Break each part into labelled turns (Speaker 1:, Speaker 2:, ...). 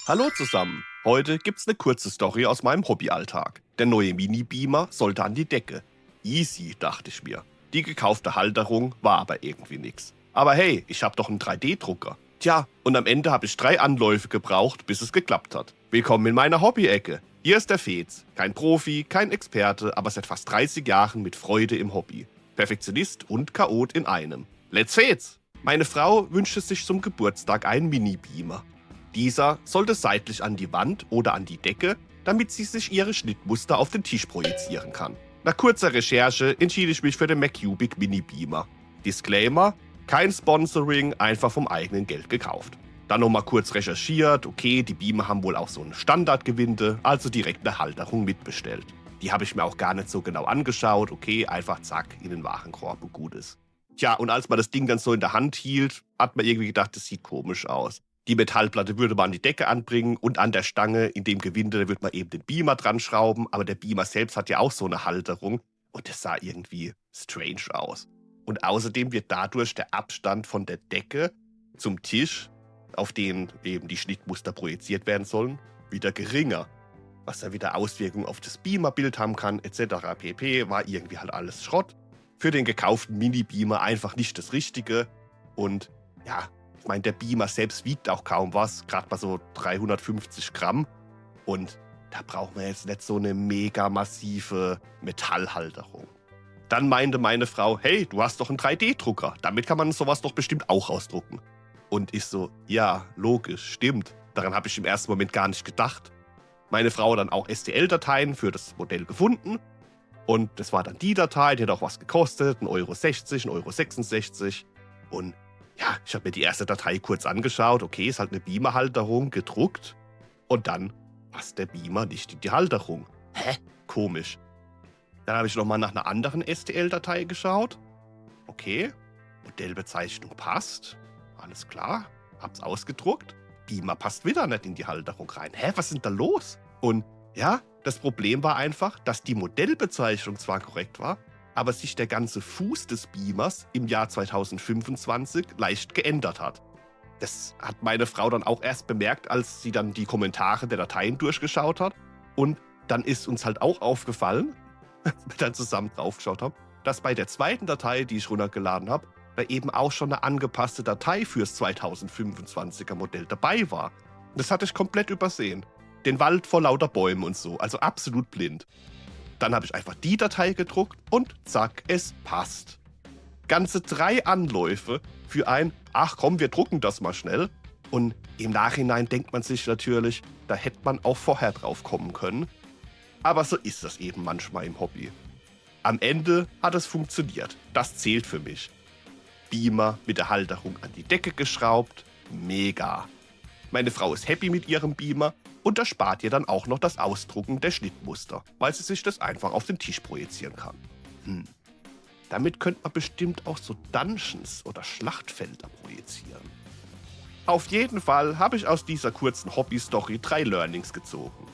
Speaker 1: Hallo zusammen. Heute gibt's eine kurze Story aus meinem Hobbyalltag. Der neue Mini-Beamer sollte an die Decke. Easy, dachte ich mir. Die gekaufte Halterung war aber irgendwie nix. Aber hey, ich hab doch einen 3D-Drucker. Tja, und am Ende habe ich 3 Anläufe gebraucht, bis es geklappt hat. Willkommen in meiner Hobby-Ecke. Hier ist der Fez. Kein Profi, kein Experte, aber seit fast 30 Jahren mit Freude im Hobby. Perfektionist und Chaot in einem. Let's Fez! Meine Frau wünschte sich zum Geburtstag einen Mini-Beamer. Dieser sollte seitlich an die Wand oder an die Decke, damit sie sich ihre Schnittmuster auf den Tisch projizieren kann. Nach kurzer Recherche entschied ich mich für den MacCubic Mini Beamer. Disclaimer: kein Sponsoring, einfach vom eigenen Geld gekauft. Dann nochmal kurz recherchiert, okay, die Beamer haben wohl auch so ein Standardgewinde, also direkt eine Halterung mitbestellt. Die habe ich mir auch gar nicht so genau angeschaut, okay, einfach zack, in den Warenkorb und gut ist. Tja, und als man das Ding dann so in der Hand hielt, hat man irgendwie gedacht, das sieht komisch aus. Die Metallplatte würde man an die Decke anbringen und an der Stange, in dem Gewinde, würde man eben den Beamer dran schrauben, aber der Beamer selbst hat ja auch so eine Halterung und das sah irgendwie strange aus. Und außerdem wird dadurch der Abstand von der Decke zum Tisch, auf den eben die Schnittmuster projiziert werden sollen, wieder geringer. Was dann wieder Auswirkungen auf das Beamerbild haben kann, etc. pp. War irgendwie halt alles Schrott. Für den gekauften Mini-Beamer einfach nicht das Richtige und ja, ich meine, der Beamer selbst wiegt auch kaum was, gerade mal so 350 Gramm. Und da braucht man jetzt nicht so eine mega massive Metallhalterung. Dann meinte meine Frau, hey, du hast doch einen 3D-Drucker, damit kann man sowas doch bestimmt auch ausdrucken. Und ich so, ja, logisch, stimmt. Daran habe ich im ersten Moment gar nicht gedacht. Meine Frau hat dann auch STL-Dateien für das Modell gefunden. Und das war dann die Datei, die hat auch was gekostet, 1,60 €, 1,66 €. Und ja, ich habe mir die erste Datei kurz angeschaut. Okay, ist halt eine Beamer-Halterung, gedruckt. Und dann passt der Beamer nicht in die Halterung. Hä? Komisch. Dann habe ich nochmal nach einer anderen STL-Datei geschaut. Okay, Modellbezeichnung passt. Alles klar, hab's ausgedruckt. Beamer passt wieder nicht in die Halterung rein. Hä, was ist denn da los? Und ja, das Problem war einfach, dass die Modellbezeichnung zwar korrekt war, aber sich der ganze Fuß des Beamers im Jahr 2025 leicht geändert hat. Das hat meine Frau dann auch erst bemerkt, als sie dann die Kommentare der Dateien durchgeschaut hat. Und dann ist uns halt auch aufgefallen, als wir dann zusammen draufgeschaut haben, dass bei der zweiten Datei, die ich runtergeladen habe, da eben auch schon eine angepasste Datei fürs 2025er Modell dabei war. Das hatte ich komplett übersehen. Den Wald vor lauter Bäumen und so, also absolut blind. Dann habe ich einfach die Datei gedruckt und zack, es passt. Ganze 3 Anläufe für ein, ach komm, wir drucken das mal schnell. Und im Nachhinein denkt man sich natürlich, da hätte man auch vorher drauf kommen können. Aber so ist das eben manchmal im Hobby. Am Ende hat es funktioniert. Das zählt für mich. Beamer mit der Halterung an die Decke geschraubt. Mega. Meine Frau ist happy mit ihrem Beamer und das spart ihr dann auch noch das Ausdrucken der Schnittmuster, weil sie sich das einfach auf den Tisch projizieren kann. Damit könnte man bestimmt auch so Dungeons oder Schlachtfelder projizieren. Auf jeden Fall habe ich aus dieser kurzen Hobby-Story 3 Learnings gezogen.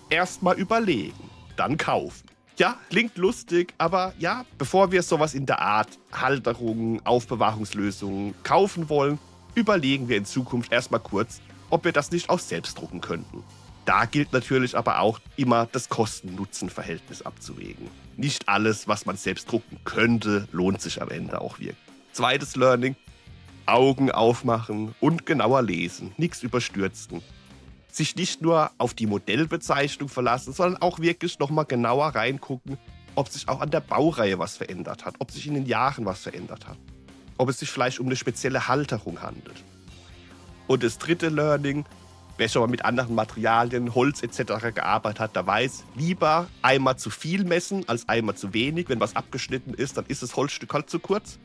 Speaker 1: Erstmal überlegen, dann kaufen. Ja, klingt lustig, aber ja, bevor wir sowas in der Art Halterungen, Aufbewahrungslösungen kaufen wollen, überlegen wir in Zukunft erstmal kurz, ob wir das nicht auch selbst drucken könnten. Da gilt natürlich aber auch immer das Kosten-Nutzen-Verhältnis abzuwägen. Nicht alles, was man selbst drucken könnte, lohnt sich am Ende auch wirklich. Zweites Learning: Augen aufmachen und genauer lesen, nichts überstürzen. Sich nicht nur auf die Modellbezeichnung verlassen, sondern auch wirklich nochmal genauer reingucken, ob sich auch an der Baureihe was verändert hat, ob sich in den Jahren was verändert hat, ob es sich vielleicht um eine spezielle Halterung handelt. Und das dritte Learning: Wer schon mal mit anderen Materialien, Holz etc. gearbeitet hat, der weiß, lieber einmal zu viel messen als einmal zu wenig. Wenn was abgeschnitten ist, dann ist das Holzstück halt zu kurz.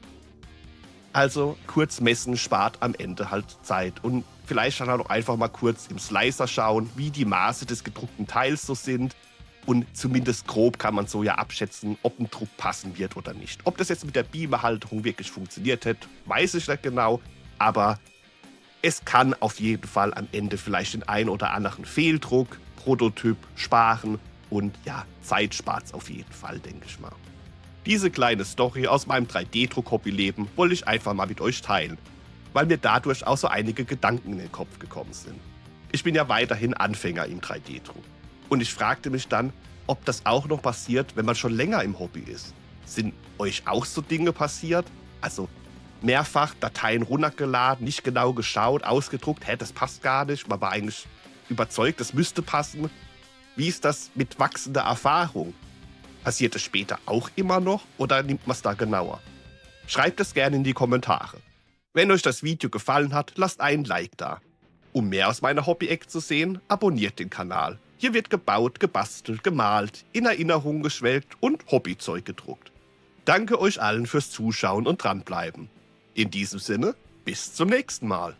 Speaker 1: Also kurz messen spart am Ende halt Zeit. Und vielleicht dann auch einfach mal kurz im Slicer schauen, wie die Maße des gedruckten Teils so sind. Und zumindest grob kann man so ja abschätzen, ob ein Druck passen wird oder nicht. Ob das jetzt mit der Beamerhalterung wirklich funktioniert hätte, weiß ich nicht genau. Aber es kann auf jeden Fall am Ende vielleicht den ein oder anderen Fehldruck, Prototyp sparen und ja, Zeit spart es auf jeden Fall, denke ich mal. Diese kleine Story aus meinem 3D-Druck-Hobby-Leben wollte ich einfach mal mit euch teilen, weil mir dadurch auch so einige Gedanken in den Kopf gekommen sind. Ich bin ja weiterhin Anfänger im 3D-Druck. Und ich fragte mich dann, ob das auch noch passiert, wenn man schon länger im Hobby ist. Sind euch auch so Dinge passiert? Also mehrfach Dateien runtergeladen, nicht genau geschaut, ausgedruckt, das passt gar nicht. Man war eigentlich überzeugt, das müsste passen. Wie ist das mit wachsender Erfahrung? Passiert es später auch immer noch oder nimmt man es da genauer? Schreibt es gerne in die Kommentare. Wenn euch das Video gefallen hat, lasst einen Like da. Um mehr aus meiner Hobby-Ecke zu sehen, abonniert den Kanal. Hier wird gebaut, gebastelt, gemalt, in Erinnerungen geschwelgt und Hobbyzeug gedruckt. Danke euch allen fürs Zuschauen und dranbleiben. In diesem Sinne, bis zum nächsten Mal.